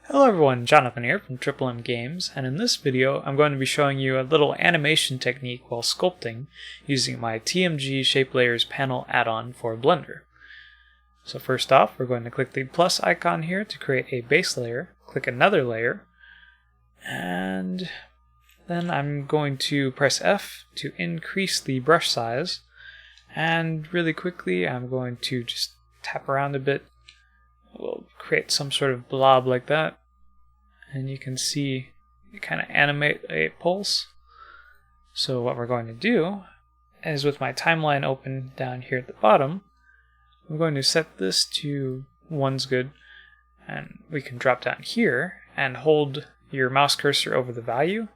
Hello everyone, Jonathan here from M Games, and in this video I'm going to be showing you a little animation technique while sculpting using my TMG Shape Layers panel add-on for Blender. So first off, we're going to click the plus icon here to create a base layer, click another layer, and then I'm going to press F to increase the brush size, and really quickly I'm going to just tap around a bit. We'll create some sort of blob like that, and you can see it kind of animate a pulse. So what we're going to do is, with my timeline open down here at the bottom, I'm going to set this to 1's good, and we can drop down here and hold your mouse cursor over the value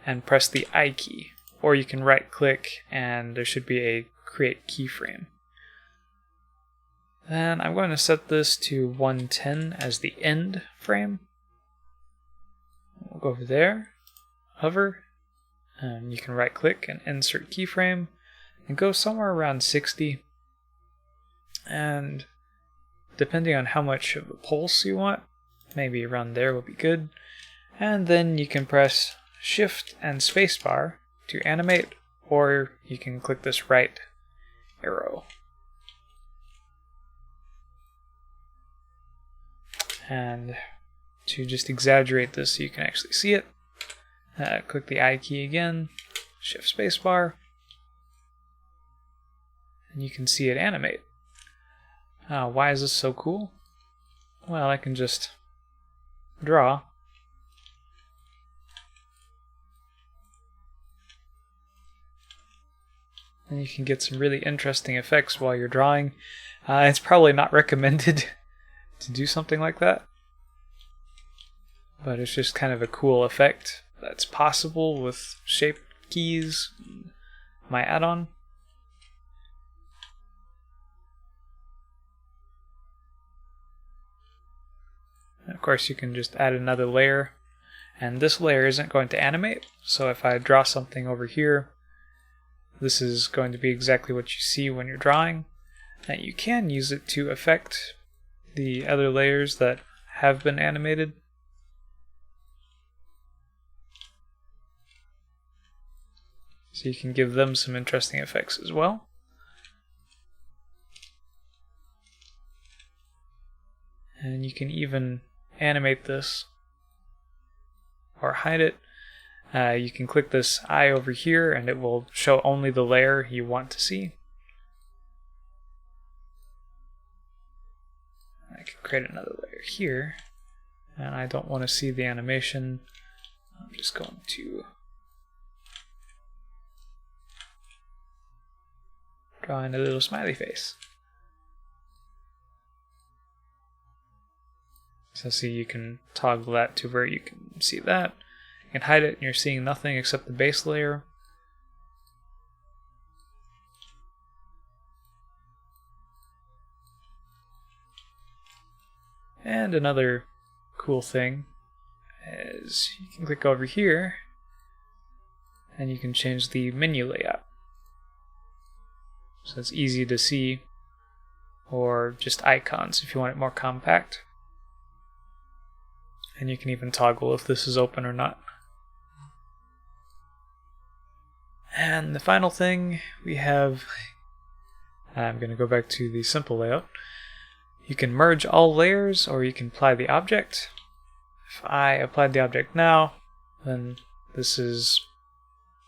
and press the I key, or you can right click and there should be a create keyframe. Then I'm going to set this to 110 as the end frame. We'll go over there, hover, and you can right click and insert keyframe and go somewhere around 60. And depending on how much of a pulse you want, maybe around there will be good. And then you can press Shift and spacebar to animate, or you can click this right arrow. And to just exaggerate this so you can actually see it, click the I key again, Shift spacebar, and you can see it animate. Why is this so cool? Well, I can just draw, and you can get some really interesting effects while you're drawing. It's probably not recommended to do something like that, but it's just kind of a cool effect that's possible with shape keys, my add-on. Of course, you can just add another layer, and this layer isn't going to animate, so if I draw something over here, this is going to be exactly what you see when you're drawing, and you can use it to affect the other layers that have been animated. So you can give them some interesting effects as well. And you can even animate this or hide it. You can click this eye over here and it will show only the layer you want to see. I can create another layer here, and I don't want to see the animation. I'm just going to draw in a little smiley face. So see, you can toggle that to where you can see that. You can hide it and you're seeing nothing except the base layer. And another cool thing is you can click over here and you can change the menu layout. So it's easy to see, or just icons if you want it more compact. And you can even toggle if this is open or not. And the final thing we have, I'm going to go back to the simple layout. You can merge all layers, or you can apply the object. If I applied the object now, then this is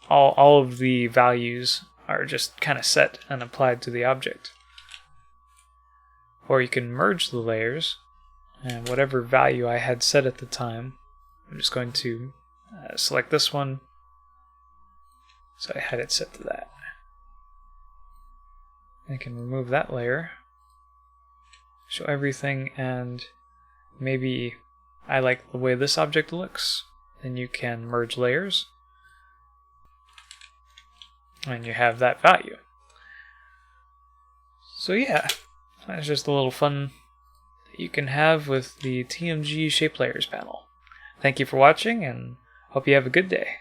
all of the values are just kind of set and applied to the object. Or you can merge the layers, and whatever value I had set at the time, I'm just going to select this one, so I had it set to that. I can remove that layer, show everything, and maybe I like the way this object looks, then you can merge layers and you have that value. So yeah, that's just a little fun that you can have with the TMG Shape Layers panel. Thank you for watching, and hope you have a good day.